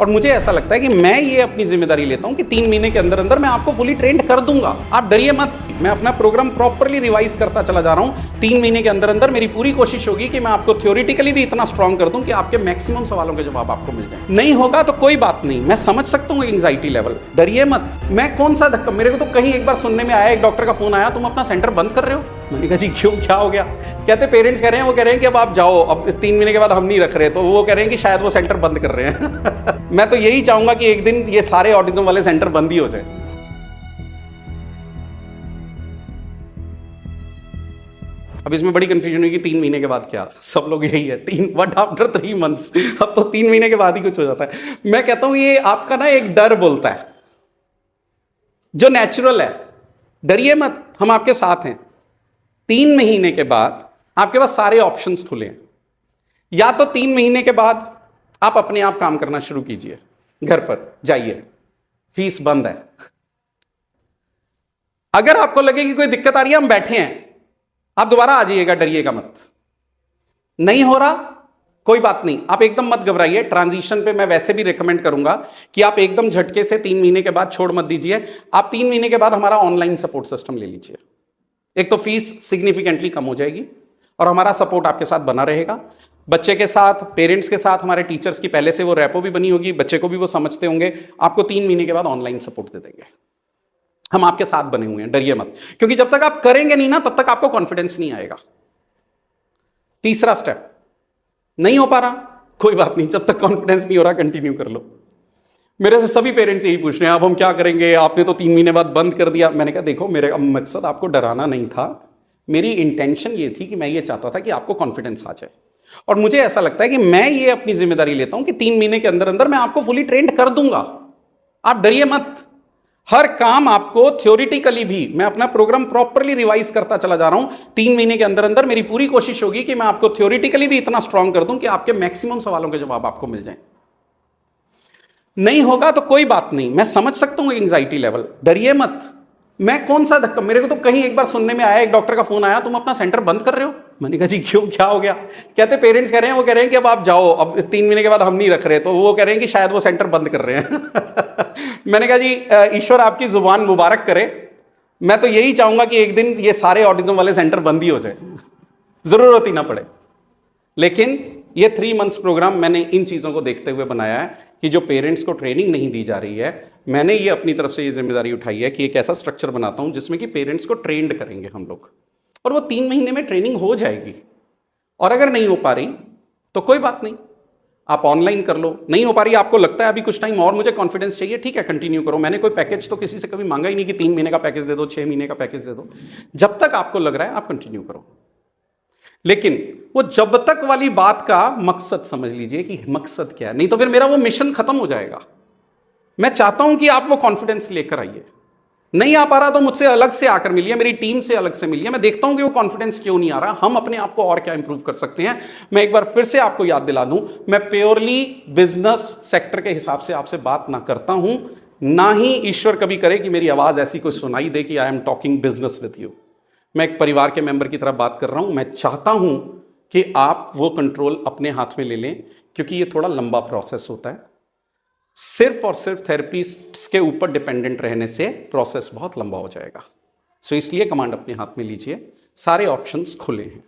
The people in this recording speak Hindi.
और मुझे ऐसा लगता है कि मैं ये अपनी जिम्मेदारी लेता हूं कि 3 महीने के अंदर अंदर मैं आपको फुली ट्रेंड कर दूंगा। आप डरिए मत, मैं अपना प्रोग्राम प्रॉपर्ली रिवाइज करता चला जा रहा हूं। 3 महीने के अंदर अंदर मेरी पूरी कोशिश होगी कि मैं आपको थ्योरेटिकली भी इतना स्ट्रांग कर दूं कि आपके मैक्सिमम सवालों के जवाब आपको मिल जाए। नहीं होगा तो कोई बात नहीं, मैं समझ सकता हूं एंग्जाइटी लेवल, डरिए मत। मैं कौन सा धक्का, मेरे को तो कहीं एक बार सुनने में आया, एक डॉक्टर का फोन आया, तुम अपना सेंटर बंद कर रहे हो। मैंने कहा जी क्यों, क्या हो गया? कहते पेरेंट्स कह रहे हैं, वो कह रहे हैं कि अब आप जाओ, अब 3 महीने के बाद हम नहीं रख रहे, तो वो कह रहे हैं कि शायद वो सेंटर बंद कर रहे हैं। मैं तो यही चाहूंगा कि एक दिन ये सारे ऑटिज्म वाले सेंटर बंद ही हो जाए। अब इसमें बड़ी कंफ्यूजन हुई कि 3 महीने के बाद क्या, सब लोग यही है, 3 व्हाट आफ्टर 3 मंथ्स। अब तो 3 महीने के बाद ही कुछ हो जाता है। मैं कहता हूं ये आपका ना एक डर बोलता है जो नेचुरल है। डरिए मत, हम आपके साथ हैं। 3 महीने के बाद आपके पास सारे ऑप्शंस खुले हैं। या तो 3 महीने के बाद आप अपने आप काम करना शुरू कीजिए, घर पर जाइए, फीस बंद है। अगर आपको लगे कि कोई दिक्कत आ रही है, हम बैठे हैं, आप दोबारा आ जाइएगा, डरिएगा मत। नहीं हो रहा कोई बात नहीं, आप एकदम मत घबराइए। ट्रांजिशन पे मैं वैसे भी रिकमेंड करूंगा कि आप एकदम झटके से 3 महीने के बाद छोड़ मत दीजिए। आप 3 महीने के बाद हमारा ऑनलाइन सपोर्ट सिस्टम ले लीजिए। एक तो फीस सिग्निफिकेंटली कम हो जाएगी और हमारा सपोर्ट आपके साथ बना रहेगा। बच्चे के साथ, पेरेंट्स के साथ, हमारे टीचर्स की पहले से वो रैपो भी बनी होगी, बच्चे को भी वो समझते होंगे। आपको 3 महीने के बाद ऑनलाइन सपोर्ट दे देंगे। हम आपके साथ बने हुए हैं, डरिए मत। क्योंकि जब तक आप करेंगे नहीं ना, तब तक आपको कॉन्फिडेंस नहीं आएगा। तीसरा स्टेप, नहीं हो पा रहा कोई बात नहीं, जब तक कॉन्फिडेंस नहीं हो रहा कंटिन्यू कर लो। मेरे से सभी पेरेंट्स यही पूछ रहे हैं, अब हम क्या करेंगे, आपने तो 3 महीने बाद बंद कर दिया। मैंने कहा देखो, मेरा मकसद आपको डराना नहीं था, मेरी इंटेंशन ये थी कि मैं ये चाहता था कि आपको कॉन्फिडेंस आ जाए। और मुझे ऐसा लगता है कि मैं ये अपनी जिम्मेदारी लेता हूं कि 3 महीने के अंदर अंदर मैं आपको फुली ट्रेंड कर दूंगा। आप डरिए मत। हर काम आपको थ्योरेटिकली भी, मैं अपना प्रोग्राम प्रॉपर्ली रिवाइज करता चला जा रहा हूं। 3 महीने के अंदर अंदर मेरी पूरी कोशिश होगी कि मैं आपको थ्योरेटिकली भी इतना स्ट्रांग कर दूं कि आपके मैक्सिमम सवालों के जवाब आपको मिल जाएं। नहीं होगा तो कोई बात नहीं, मैं समझ सकता हूं एंग्जाइटी लेवल, डरिए मत। मैं कौन सा धक्का, मेरे को तो कहीं एक बार सुनने में आया, एक डॉक्टर का फोन आया, तुम अपना सेंटर बंद कर रहे हो। मैंने कहा जी क्यों, क्या हो गया? कहते पेरेंट्स कह रहे हैं, वो कह रहे हैं कि अब आप जाओ, अब 3 महीने के बाद हम नहीं रख रहे, तो वो कह रहे हैं कि शायद वो सेंटर बंद कर रहे हैं। मैंने कहा जी ईश्वर आपकी जुबान मुबारक करे। मैं तो यही चाहूंगा कि एक दिन ये सारे ऑटिज्म वाले सेंटर बंद ही हो जाए, जरूरत ही ना पड़े। लेकिन ये 3 मंथ्स प्रोग्राम मैंने इन चीज़ों को देखते हुए बनाया है कि जो पेरेंट्स को ट्रेनिंग नहीं दी जा रही है, मैंने ये अपनी तरफ से ये जिम्मेदारी उठाई है कि एक ऐसा स्ट्रक्चर बनाता हूं जिसमें कि पेरेंट्स को ट्रेंड करेंगे हम लोग, और वो 3 महीने में ट्रेनिंग हो जाएगी। और अगर नहीं हो पा रही तो कोई बात नहीं, आप ऑनलाइन कर लो। नहीं हो पा रही, आपको लगता है अभी कुछ टाइम और मुझे कॉन्फिडेंस चाहिए, ठीक है कंटिन्यू करो। मैंने कोई पैकेज तो किसी से कभी मांगा ही नहीं कि 3 महीने का पैकेज दे दो, 6 महीने का पैकेज दे दो। जब तक आपको लग रहा है आप कंटिन्यू करो। लेकिन वो जब तक वाली बात का मकसद समझ लीजिए कि मकसद क्या है, नहीं तो फिर मेरा वो मिशन खत्म हो जाएगा। मैं चाहता हूं कि आप वो कॉन्फिडेंस लेकर आइए। नहीं आ पा रहा तो मुझसे अलग से आकर मिलिए, मेरी टीम से अलग से मिलिए। मैं देखता हूं कि वो कॉन्फिडेंस क्यों नहीं आ रहा, हम अपने आप को और क्या इंप्रूव कर सकते हैं। मैं एक बार फिर से आपको याद दिला दूं, मैं प्योरली बिजनेस सेक्टर के हिसाब से आपसे बात ना करता हूं, ना ही ईश्वर कभी करे कि मेरी आवाज ऐसी कोई सुनाई दे कि I am talking business with you. मैं एक परिवार के मेंबर की तरह बात कर रहा हूं। मैं चाहता हूं कि आप वो कंट्रोल अपने हाथ में ले लें, क्योंकि ये थोड़ा लंबा प्रोसेस होता है। सिर्फ और सिर्फ थेरेपिस्ट्स के ऊपर डिपेंडेंट रहने से प्रोसेस बहुत लंबा हो जाएगा। सो इसलिए कमांड अपने हाथ में लीजिए, सारे ऑप्शंस खुले हैं।